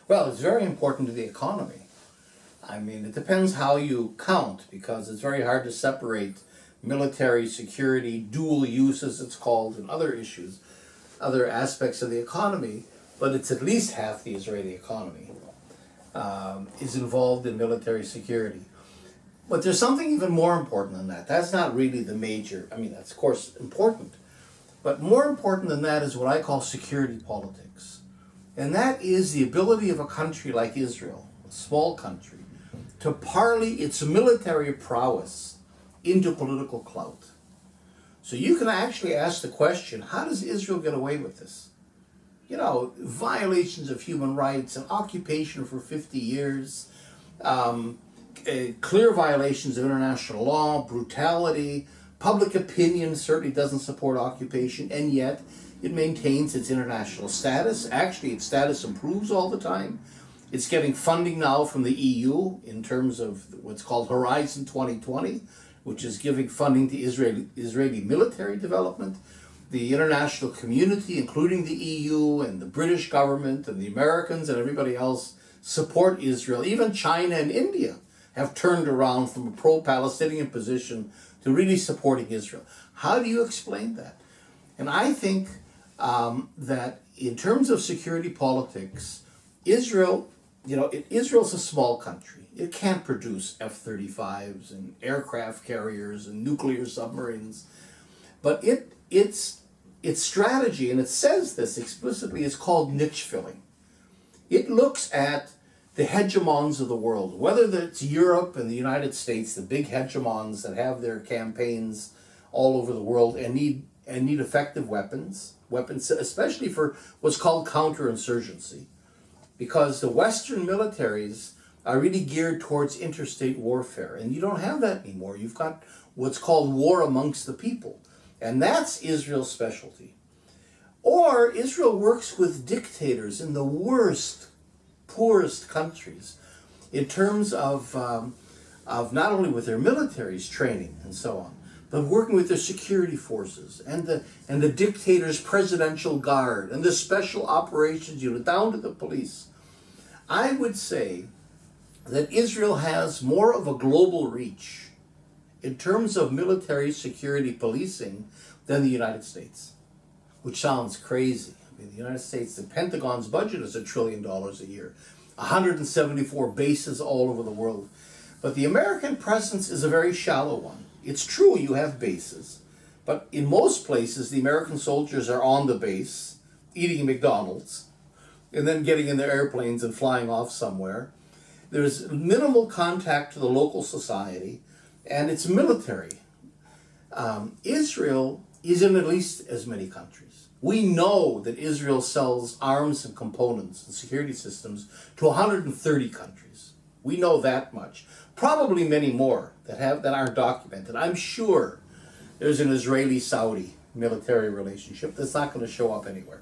Well, it's very important to the economy. I mean, it depends how you count, because it's very hard to separate military, security, dual use as it's called, and other issues, other aspects of the economy, but it's at least half the Israeli economy is involved in military security. But there's something even more important than that. That's not really the major, I mean, that's of course important, but more important than that is what I call security politics. And that is the ability of a country like Israel, a small country, to parley its military prowess into political clout. So you can actually ask the question, how does Israel get away with this? You know, violations of human rights, an occupation for 50 years, clear violations of international law, brutality, public opinion certainly doesn't support occupation, and yet it maintains its international status. Actually, its status improves all the time. It's getting funding now from the EU in terms of what's called Horizon 2020, which is giving funding to Israeli military development. The international community, including the EU and the British government and the Americans and everybody else, support Israel. Even China and India have turned around from a pro-Palestinian position to really supporting Israel. How do you explain that? And I think that in terms of security politics, Israel, Israel's a small country. It can't produce F-35s and aircraft carriers and nuclear submarines. But its strategy, and it says this explicitly, is called niche filling. It looks at the hegemons of the world, whether it's Europe and the United States, the big hegemons that have their campaigns all over the world and need effective weapons, especially for what's called counterinsurgency, because the Western militaries are really geared towards interstate warfare, and you don't have that anymore. You've got what's called war amongst the people, and that's Israel's specialty. Or Israel works with dictators in the worst, poorest countries in terms of not only with their military's training and so on, but working with their security forces and the dictator's presidential guard and the special operations unit down to the police. I would say that Israel has more of a global reach in terms of military security policing than the United States, which sounds crazy. I mean, the United States, the Pentagon's budget is $1 trillion a year, 174 bases all over the world. But the American presence is a very shallow one. It's true you have bases, but in most places the American soldiers are on the base, eating McDonald's, and then getting in their airplanes and flying off somewhere. There's minimal contact to the local society, and it's military. Israel is in at least as many countries. We know that Israel sells arms and components and security systems to 130 countries. We know that much. Probably many more that aren't documented. I'm sure there's an Israeli-Saudi military relationship that's not going to show up anywhere.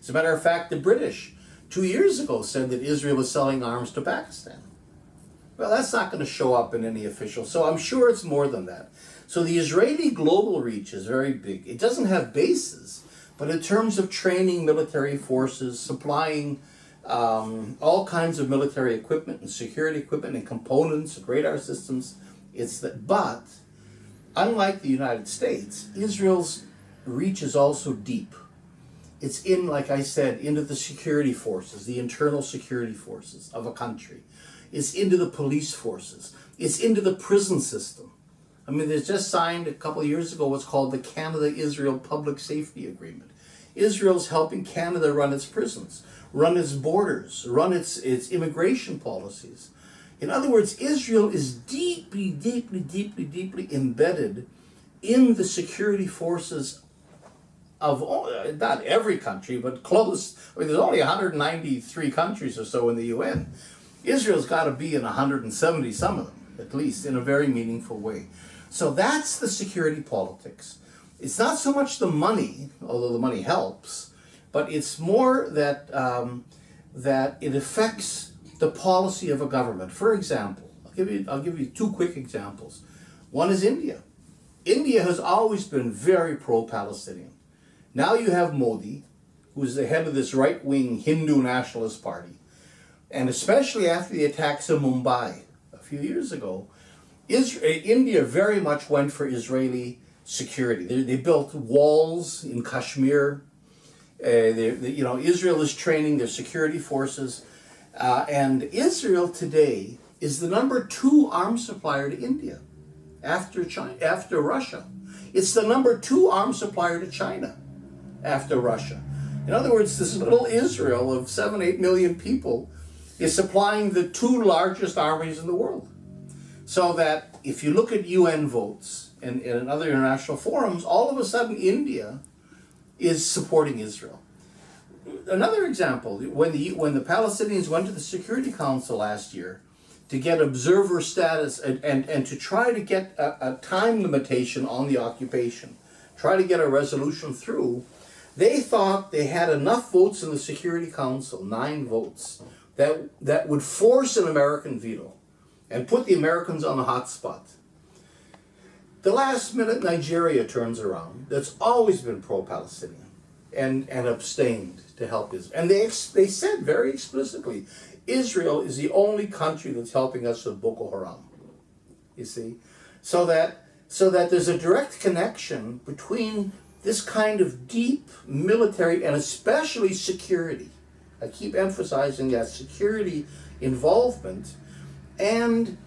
As a matter of fact, the British 2 years ago said that Israel is selling arms to Pakistan. Well, that's not going to show up in any official, so I'm sure it's more than that. So the Israeli global reach is very big. It doesn't have bases, but in terms of training military forces, supplying all kinds of military equipment and security equipment and components and radar systems, it's that. But unlike the United States, Israel's reach is also deep. It's in, like I said, into the security forces, the internal security forces of a country. It's into the police forces. It's into the prison system. I mean, there's just signed a couple of years ago what's called the Canada-Israel Public Safety Agreement. Israel's helping Canada run its prisons, run its borders, run its immigration policies. In other words, Israel is deeply, deeply, deeply, deeply embedded in the security forces of not every country, but close. I mean, there's only 193 countries or so in the UN. Israel's got to be in 170 some of them, at least, in a very meaningful way. So that's the security politics. It's not so much the money, although the money helps, but it's more that that it affects the policy of a government. For example, I'll give you two quick examples. One is India. India has always been very pro-Palestinian. Now you have Modi, who's the head of this right-wing Hindu nationalist party, And especially after the attacks in Mumbai a few years ago, India very much went for Israeli security. They built walls in Kashmir. Israel is training their security forces. And Israel today is the #2 arms supplier to India after Russia. It's the #2 arms supplier to China after Russia. In other words, this little Israel of 7-8 million people is supplying the 2 largest armies in the world. So that if you look at UN votes and in other international forums, all of a sudden India is supporting Israel. Another example, when the Palestinians went to the Security Council last year to get observer status and to try to get a time limitation on the occupation, try to get a resolution through, they thought they had enough votes in the Security Council, 9 votes, that would force an American veto and put the Americans on the hot spot. The last minute Nigeria turns around, that's always been pro-Palestinian, and abstained to help Israel. And they said very explicitly, Israel is the only country that's helping us with Boko Haram. You see? So that there's a direct connection between this kind of deep military and especially security. I keep emphasizing that security involvement and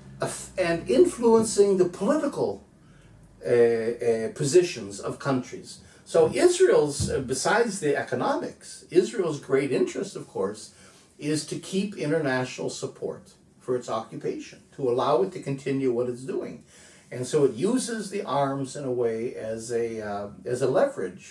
influencing the political positions of countries. So Israel's, besides the economics, Israel's great interest, of course, is to keep international support for its occupation, to allow it to continue what it's doing. And so it uses the arms in a way as a leverage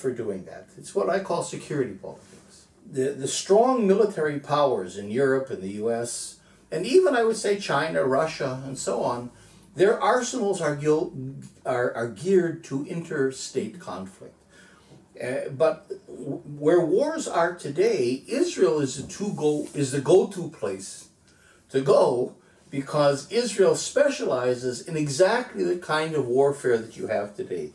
for doing that. It's what I call security politics. The strong military powers in Europe and the US, and even I would say China, Russia, and so on, their arsenals are geared to interstate conflict. But where wars are today, Israel is the go-to place to go, because Israel specializes in exactly the kind of warfare that you have today.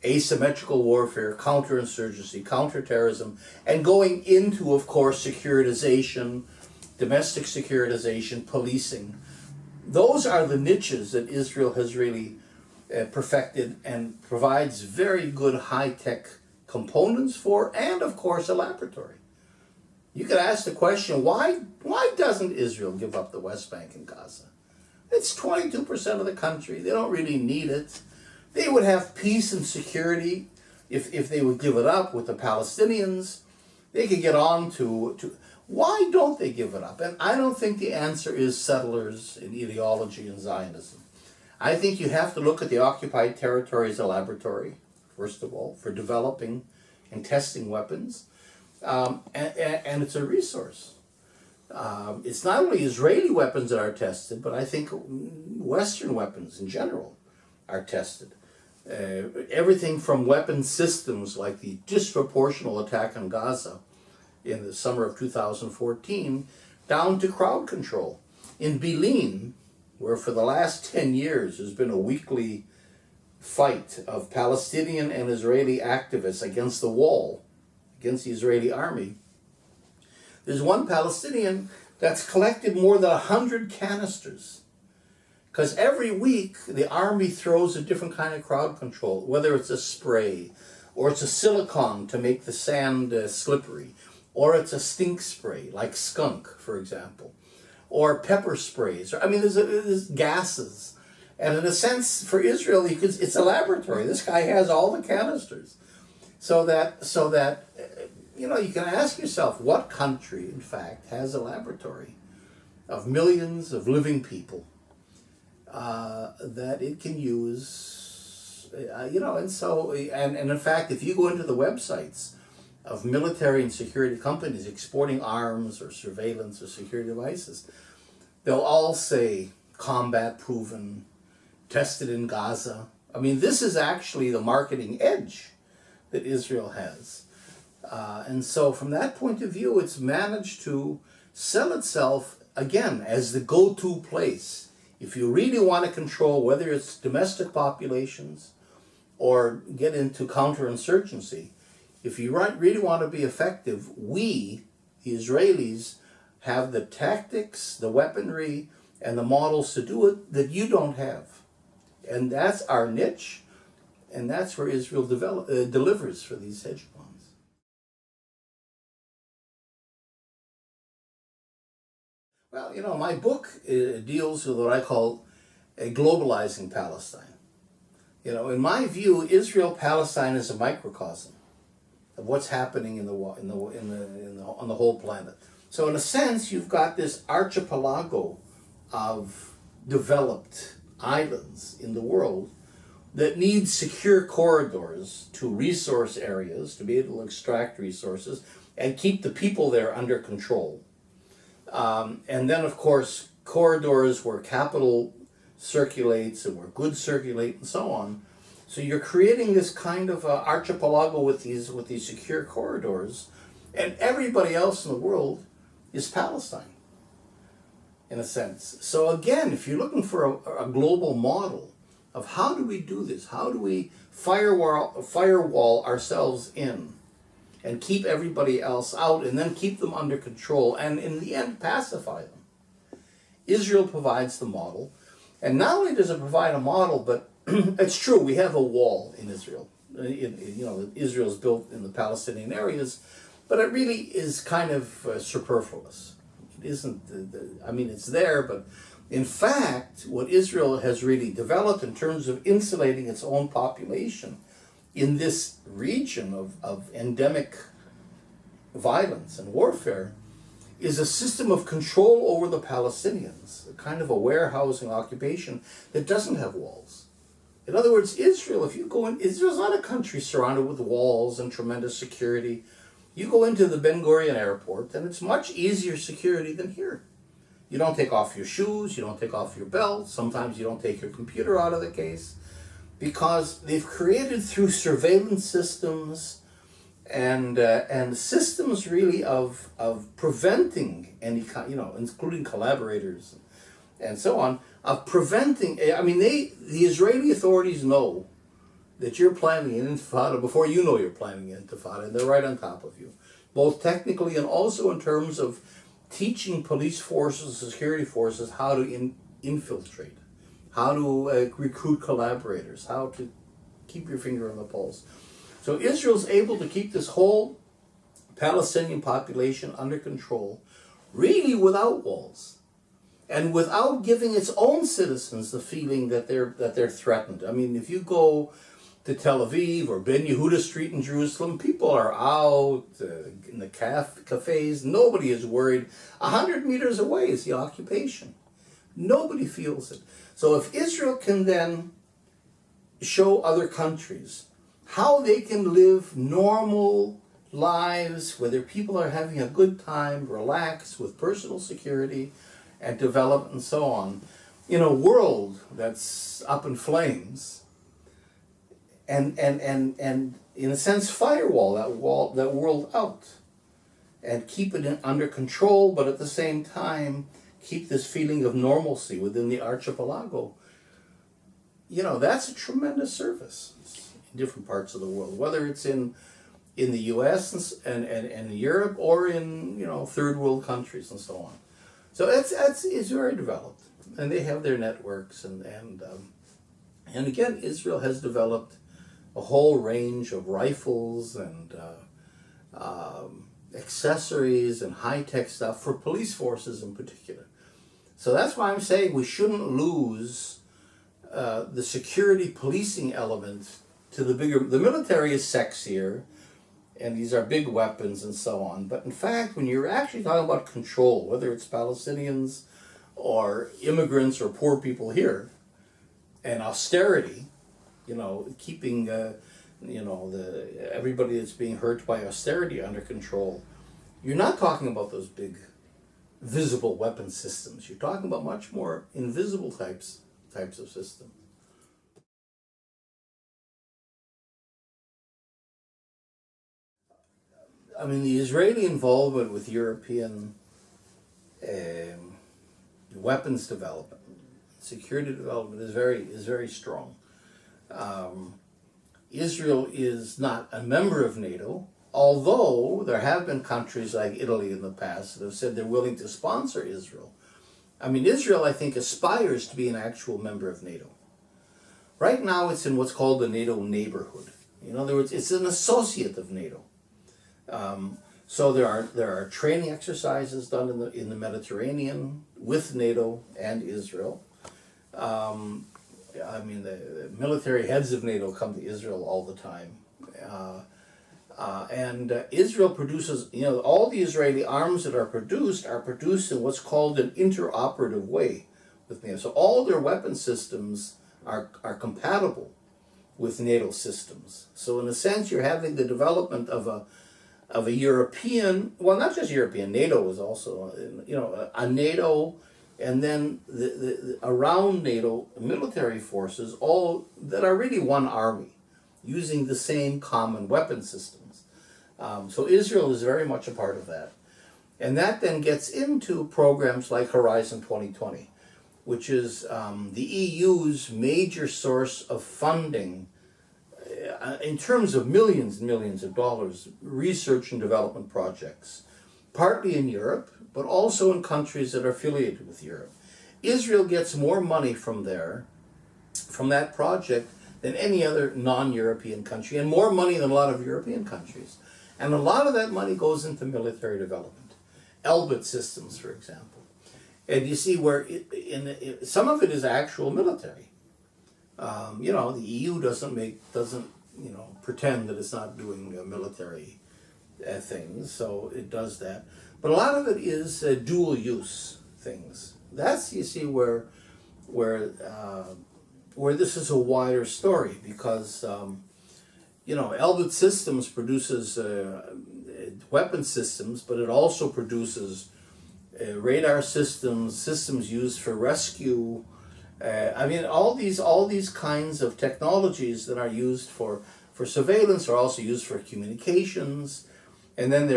Asymmetrical warfare, counterinsurgency, counterterrorism, and going into, of course, securitization, domestic securitization, policing. Those are the niches that Israel has really perfected and provides very good high-tech components for, and of course a laboratory. You could ask the question, why doesn't Israel give up the West Bank and Gaza? It's 22% of the country. They don't really need it. They would have peace and security if they would give it up with the Palestinians. They could get on to why don't they give it up? And I don't think the answer is settlers and ideology and Zionism. I think you have to look at the occupied territory as a laboratory, first of all, for developing and testing weapons. And it's a resource. It's not only Israeli weapons that are tested, but I think Western weapons in general are tested. Everything from weapon systems like the disproportional attack on Gaza in the summer of 2014, down to crowd control. In Bil'in, where for the last 10 years there's been a weekly fight of Palestinian and Israeli activists against the wall, against the Israeli army, there's one Palestinian that's collected more than 100 canisters. Because every week the army throws a different kind of crowd control, whether it's a spray, or it's a silicone to make the sand slippery, or it's a stink spray, like skunk, for example, or pepper sprays. I mean, there's gases. And in a sense, for Israel, it's a laboratory. This guy has all the canisters. So that you can ask yourself, what country, in fact, has a laboratory of millions of living people that it can use, and in fact, if you go into the websites of military and security companies exporting arms or surveillance or security devices, they'll all say combat proven, tested in Gaza. I mean, this is actually the marketing edge that Israel has. And so from that point of view, it's managed to sell itself, again, as the go-to place. If you really want to control whether it's domestic populations or get into counterinsurgency, if you really want to be effective, we, the Israelis, have the tactics, the weaponry, and the models to do it that you don't have. And that's our niche, and that's where Israel delivers for these hedge funds. Well, my book deals with what I call a globalizing Palestine. In my view, Israel-Palestine is a microcosm of what's happening on the whole planet. So in a sense, you've got this archipelago of developed islands in the world that need secure corridors to resource areas to be able to extract resources and keep the people there under control. And then, of course, corridors where capital circulates and where goods circulate and so on. So you're creating this kind of archipelago with these secure corridors, and everybody else in the world is Palestine, in a sense. So again, if you're looking for a global model of how do we do this, how do we firewall ourselves in and keep everybody else out and then keep them under control and in the end pacify them, Israel provides the model. And not only does it provide a model, but it's true, we have a wall in Israel. Israel's built in the Palestinian areas, but it really is kind of superfluous. It isn't, it's there, but in fact, what Israel has really developed in terms of insulating its own population in this region of endemic violence and warfare is a system of control over the Palestinians, a kind of a warehousing occupation that doesn't have walls. In other words, Israel, if you go in, Israel's not a country surrounded with walls and tremendous security. You go into the Ben Gurion airport, and it's much easier security than here. You don't take off your shoes, you don't take off your belt, sometimes you don't take your computer out of the case, because they've created through surveillance systems and systems really of preventing any kind, including collaborators and so on, of preventing. The Israeli authorities know that you're planning an intifada before you know you're planning an intifada, and they're right on top of you, both technically and also in terms of teaching police forces, security forces, how to infiltrate, how to recruit collaborators, how to keep your finger on the pulse. So Israel's able to keep this whole Palestinian population under control, really without walls, and without giving its own citizens the feeling that they're threatened. If you go to Tel Aviv or Ben Yehuda Street in Jerusalem, people are out in the cafes. Nobody is worried. 100 meters away is the occupation. Nobody feels it. So if Israel can then show other countries how they can live normal lives where their people are having a good time, relax with personal security and develop and so on, in a world that's up in flames, and in a sense firewall that world out and keep it under control, but at the same time keep this feeling of normalcy within the archipelago, that's a tremendous service in different parts of the world, whether it's in the US and Europe or in third world countries and so on. So it's very developed, and they have their networks, and again, Israel has developed a whole range of rifles and accessories and high-tech stuff for police forces in particular. So that's why I'm saying we shouldn't lose the security policing element to the military is sexier, and these are big weapons and so on. But in fact, when you're actually talking about control, whether it's Palestinians or immigrants or poor people here, and austerity, keeping everybody that's being hurt by austerity under control, you're not talking about those big visible weapon systems. You're talking about much more invisible types of systems. The Israeli involvement with European weapons development, security development is very strong. Israel is not a member of NATO, Although there have been countries like Italy in the past that have said they're willing to sponsor Israel. I mean, Israel, I think, aspires to be an actual member of NATO. Right now, it's in what's called the NATO neighborhood. In other words, it's an associate of NATO. So there are training exercises done in the Mediterranean with NATO and Israel. I mean, the military heads of NATO come to Israel all the time. And Israel produces, all the Israeli arms that are produced in what's called an interoperative way with NATO. So all their weapon systems are compatible with NATO systems. So in a sense, you're having the development of a European, well, not just European, NATO is also, a NATO, and then the around NATO military forces, all that are really one army, using the same common weapon systems. So Israel is very much a part of that. And that then gets into programs like Horizon 2020, which is the EU's major source of funding in terms of millions and millions of dollars, research and development projects, partly in Europe, but also in countries that are affiliated with Europe. Israel gets more money from that project, than any other non-European country, and more money than a lot of European countries. And a lot of that money goes into military development. Elbit systems, for example. And you see where some of it is actual military. The EU doesn't pretend that it's not doing military things, so it does that. But a lot of it is dual use things. That's, you see, where this is a wider story, because Elbit Systems produces weapon systems, but it also produces radar systems used for rescue. All these kinds of technologies that are used for surveillance are also used for communications. And then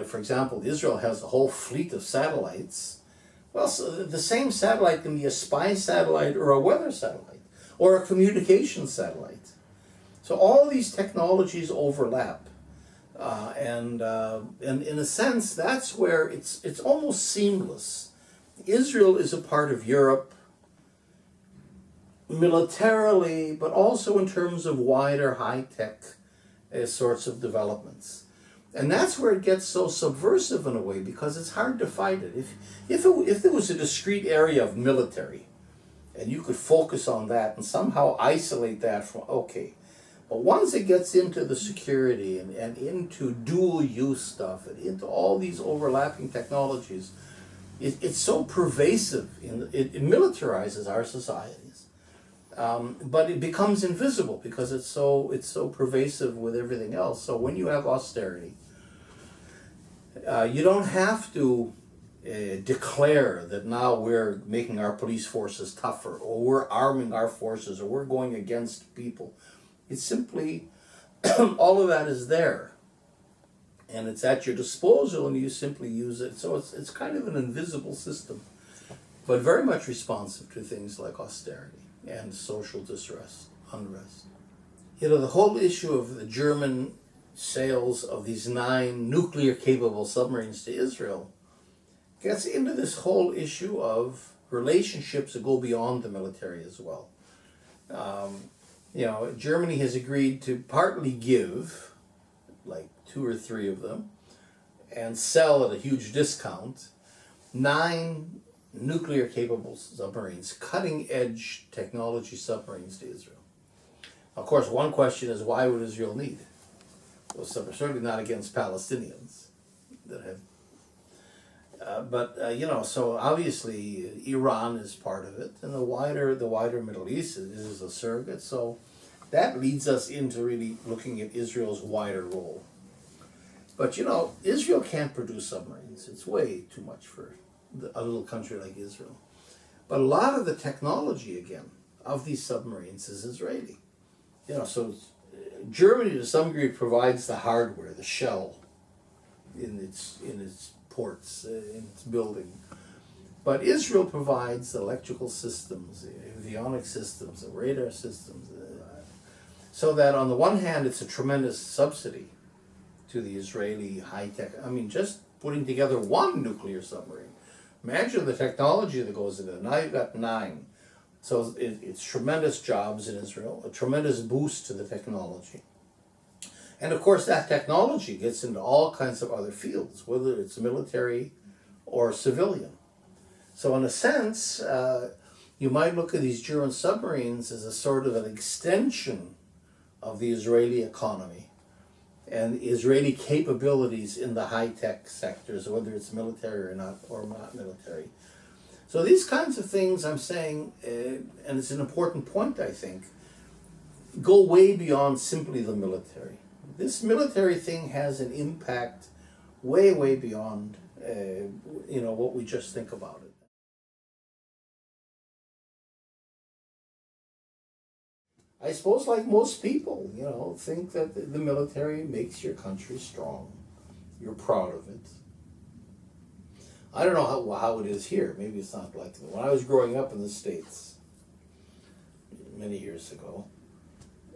for example, Israel has a whole fleet of satellites. Well, so the same satellite can be a spy satellite or a weather satellite or a communication satellite. So all these technologies overlap. And in a sense, that's where it's almost seamless. Israel is a part of Europe militarily, but also in terms of wider high-tech sorts of developments. And that's where it gets so subversive in a way, because it's hard to fight it. If there was a discrete area of military, and you could focus on that and somehow isolate that from, okay. But once it gets into the security and into dual-use stuff and into all these overlapping technologies, it's so pervasive. It militarizes our societies. But it becomes invisible because it's so pervasive with everything else. So when you have austerity, you don't have to declare that now we're making our police forces tougher, or we're arming our forces, or we're going against people. It's simply, all of that is there. And it's at your disposal, and you simply use it. So it's kind of an invisible system, but very much responsive to things like austerity and social distress, unrest. The whole issue of the German sales of these 9 nuclear-capable submarines to Israel gets into this whole issue of relationships that go beyond the military as well. Germany has agreed to partly give, like 2 or 3 of them, and sell at a huge discount 9 nuclear-capable submarines, cutting-edge technology submarines to Israel. Of course, one question is, why would Israel need it? Well, certainly not against Palestinians that have. So obviously Iran is part of it, and the wider Middle East is a surrogate. So that leads us into really looking at Israel's wider role. But Israel can't produce submarines. It's way too much for a little country like Israel. But a lot of the technology, again, of these submarines is Israeli. So Germany to some degree provides the hardware, the shell, in its ports, in its building. But Israel provides the electrical systems, the avionics systems, the radar systems, so that on the one hand it's a tremendous subsidy to the Israeli high-tech, I mean, just putting together one nuclear submarine. Imagine the technology that goes into it. Now you've got 9. So it's tremendous jobs in Israel, a tremendous boost to the technology. And of course that technology gets into all kinds of other fields, whether it's military or civilian. So in a sense, you might look at these German submarines as a sort of an extension of the Israeli economy and Israeli capabilities in the high-tech sectors, whether it's military or not military. So these kinds of things, I'm saying, and it's an important point, I think, go way beyond simply the military. This military thing has an impact way, way beyond, what we just think about it. I suppose, like most people, think that the military makes your country strong. You're proud of it. I don't know how it is here. Maybe it's not like that. When I was growing up in the States, many years ago,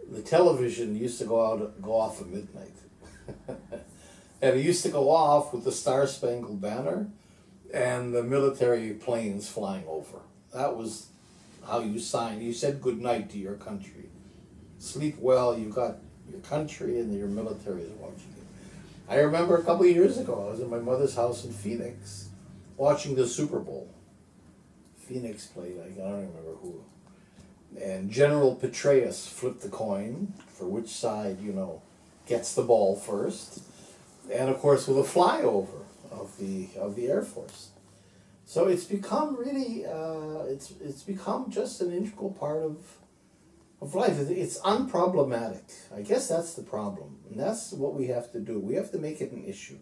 the television used to go off at midnight. And it used to go off with the Star-Spangled Banner and the military planes flying over. That was how you signed. You said goodnight to your country. Sleep well, you got your country and your military is watching you. I remember a couple of years ago, I was in my mother's house in Phoenix watching the Super Bowl. Phoenix played, I don't remember who. And General Petraeus flipped the coin for which side, gets the ball first. And of course with a flyover of the Air Force. So it's become really, it's become just an integral part of life. It's unproblematic. I guess that's the problem. And that's what we have to do. We have to make it an issue.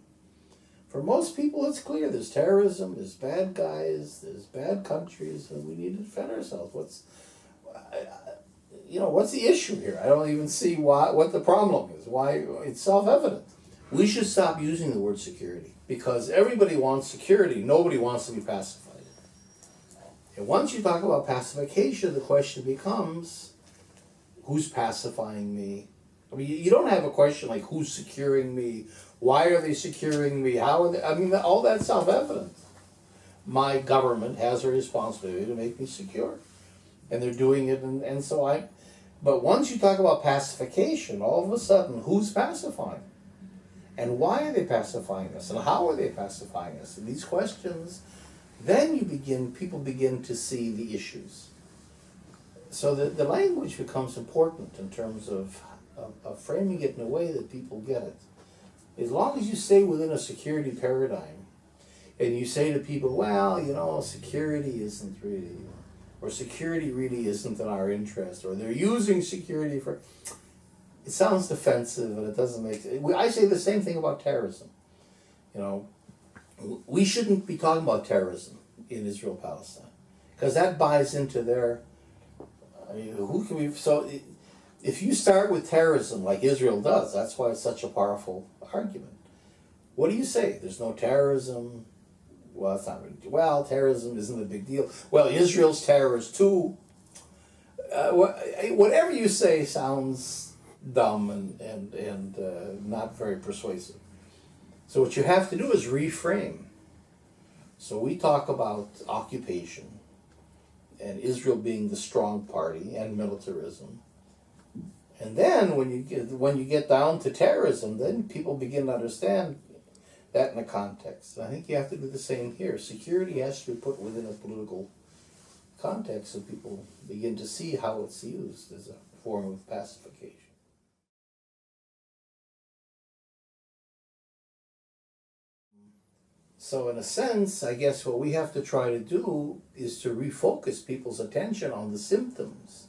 For most people, it's clear. There's terrorism, there's bad guys, there's bad countries, and we need to defend ourselves. What's the issue here? I don't even see what the problem is. Why? It's self-evident. We should stop using the word security because everybody wants security. Nobody wants to be pacified. And once you talk about pacification, the question becomes, who's pacifying me? I mean, you don't have a question like who's securing me, why are they securing me, how are they, I mean, all that's self-evident. My government has a responsibility to make me secure. And they're doing it, and so but once you talk about pacification, all of a sudden, who's pacifying? And why are they pacifying us? And how are they pacifying us? And these questions, then people begin to see the issues. So the language becomes important in terms of framing it in a way that people get it. As long as you stay within a security paradigm, and you say to people, well, security isn't really, or security really isn't in our interest, or they're using security for, it sounds defensive and it doesn't make sense. I say the same thing about terrorism. We shouldn't be talking about terrorism in Israel-Palestine, because that buys into their, if you start with terrorism like Israel does, that's why it's such a powerful argument. What do you say? There's no terrorism. Well, it's not really, terrorism isn't a big deal. Well, Israel's terrorist too. Whatever you say sounds dumb and not very persuasive. So what you have to do is reframe. So we talk about occupation and Israel being the strong party and militarism. And then when you get down to terrorism, then people begin to understand that in a context. And I think you have to do the same here. Security has to be put within a political context so people begin to see how it's used as a form of pacification. So in a sense, I guess what we have to try to do is to refocus people's attention on the symptoms,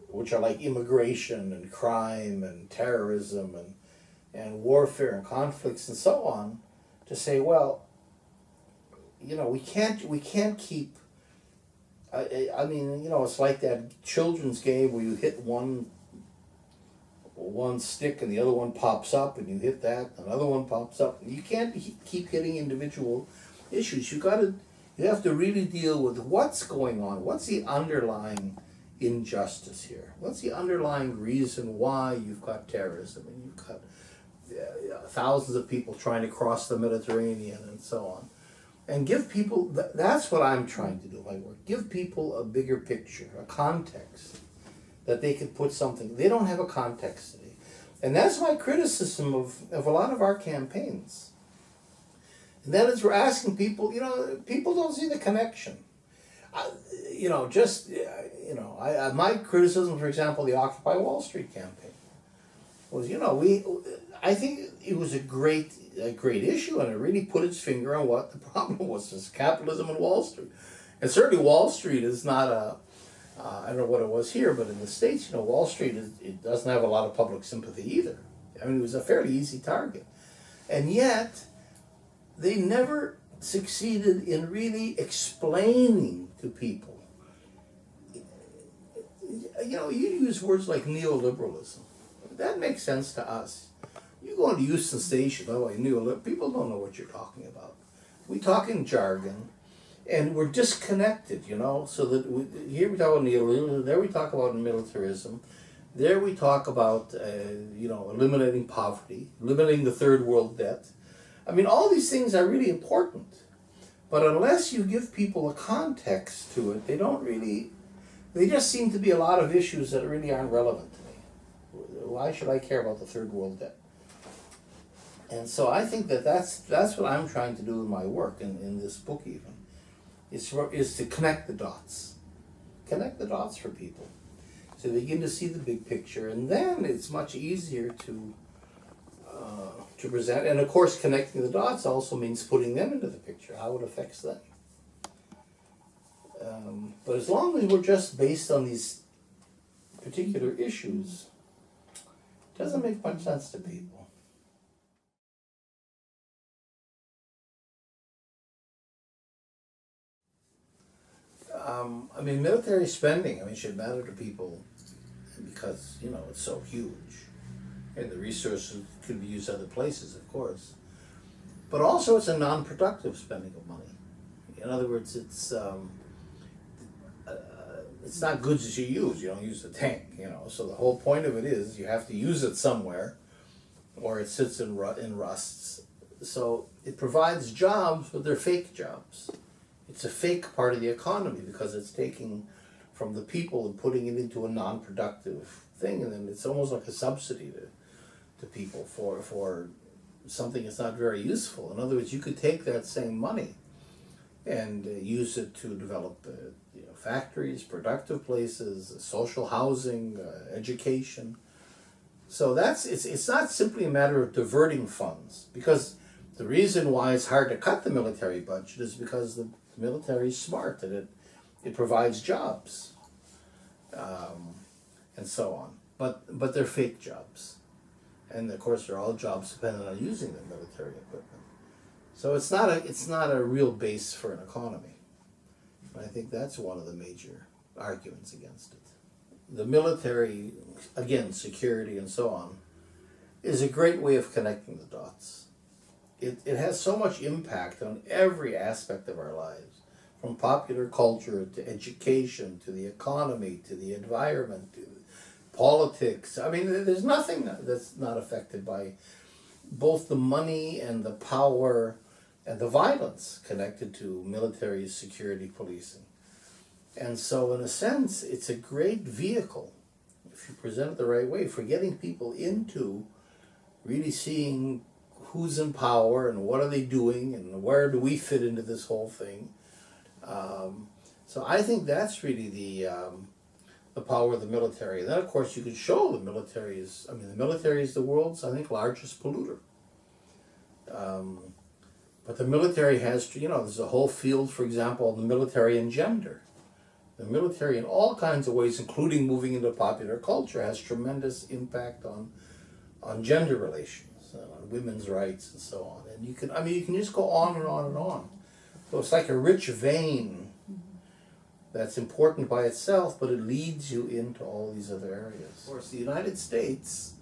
which are like immigration and crime and terrorism and warfare and conflicts and so on, to say, well, we can't keep, it's like that children's game where you hit one stick and the other one pops up and you hit that, another one pops up. You can't keep hitting individual issues. You have to really deal with what's going on. What's the underlying injustice here? What's the underlying reason why you've got terrorism and you've got thousands of people trying to cross the Mediterranean and so on. And give people, that's what I'm trying to do, my work. Give people a bigger picture, a context, that they could put something. They don't have a context today. And that's my criticism of a lot of our campaigns. And that is, we're asking people, people don't see the connection. My criticism, for example, the Occupy Wall Street campaign was, I think it was a great issue, and it really put its finger on what the problem was capitalism and Wall Street. And certainly Wall Street is not I don't know what it was here, but in the States, Wall Street, it doesn't have a lot of public sympathy either. I mean, it was a fairly easy target. And yet, they never succeeded in really explaining to people. You use words like neoliberalism. That makes sense to us. You go into Houston Station, people don't know what you're talking about. We talk in jargon, and we're disconnected, so that here we talk about neoliberalism, there we talk about militarism, there we talk about, eliminating poverty, eliminating the third world debt. I mean, all these things are really important, but unless you give people a context to it, they just seem to be a lot of issues that really aren't relevant to me. Why should I care about the third world debt? And so I think that's what I'm trying to do in my work, in this book even, is to connect the dots. Connect the dots for people, so they begin to see the big picture, and then it's much easier to present. And of course, connecting the dots also means putting them into the picture, how it affects them. But as long as we're just based on these particular issues, it doesn't make much sense to people. Military spending, should matter to people because, it's so huge. And the resources could be used other places, of course. But also it's a non-productive spending of money. In other words, it's not goods that you use. You don't use the tank, So the whole point of it is you have to use it somewhere, or it sits in rusts. So it provides jobs, but they're fake jobs. It's a fake part of the economy because it's taking from the people and putting it into a non-productive thing, and then it's almost like a subsidy to people for something that's not very useful. In other words, you could take that same money and use it to develop factories, productive places, social housing, education. So it's not simply a matter of diverting funds, because the reason why it's hard to cut the military budget is because the military is smart, and it provides jobs, and so on. But they're fake jobs, and of course they're all jobs dependent on using the military equipment. So it's not a real base for an economy. I think that's one of the major arguments against it. The military, again, security and so on, is a great way of connecting the dots. It has so much impact on every aspect of our lives, from popular culture to education to the economy to the environment to politics. There's nothing that's not affected by both the money and the power and the violence connected to military security policing. And so in a sense, it's a great vehicle, if you present it the right way, for getting people into really seeing who's in power and what are they doing and where do we fit into this whole thing. So I think that's really the power of the military. And then of course you can show the military is, the military is the world's, I think, largest polluter. But the military has, there's a whole field, for example, on the military and gender. The military in all kinds of ways, including moving into popular culture, has tremendous impact on gender relations, on women's rights and so on. And you can just go on and on and on. So it's like a rich vein that's important by itself, but it leads you into all these other areas. Of course, the United States,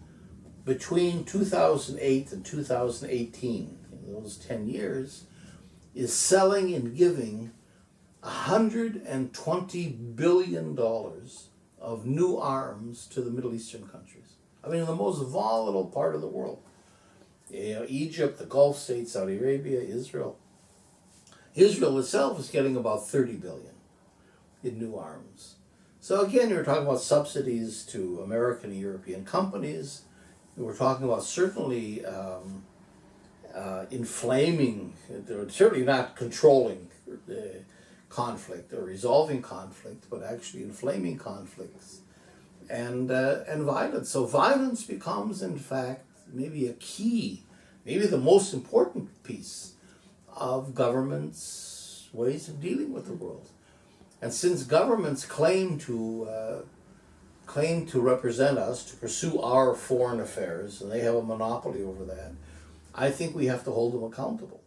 between 2008 and 2018, in those 10 years, is selling and giving $120 billion of new arms to the Middle Eastern countries. In the most volatile part of the world. Egypt, the Gulf states, Saudi Arabia, Israel. Israel itself is getting about 30 billion in new arms. So again, you're talking about subsidies to American and European companies. We're talking about certainly inflaming, certainly not controlling conflict or resolving conflict, but actually inflaming conflicts and violence. So violence becomes, in fact, maybe a key, maybe the most important piece of governments' ways of dealing with the world. And since governments claim to represent us, to pursue our foreign affairs, and they have a monopoly over that, I think we have to hold them accountable.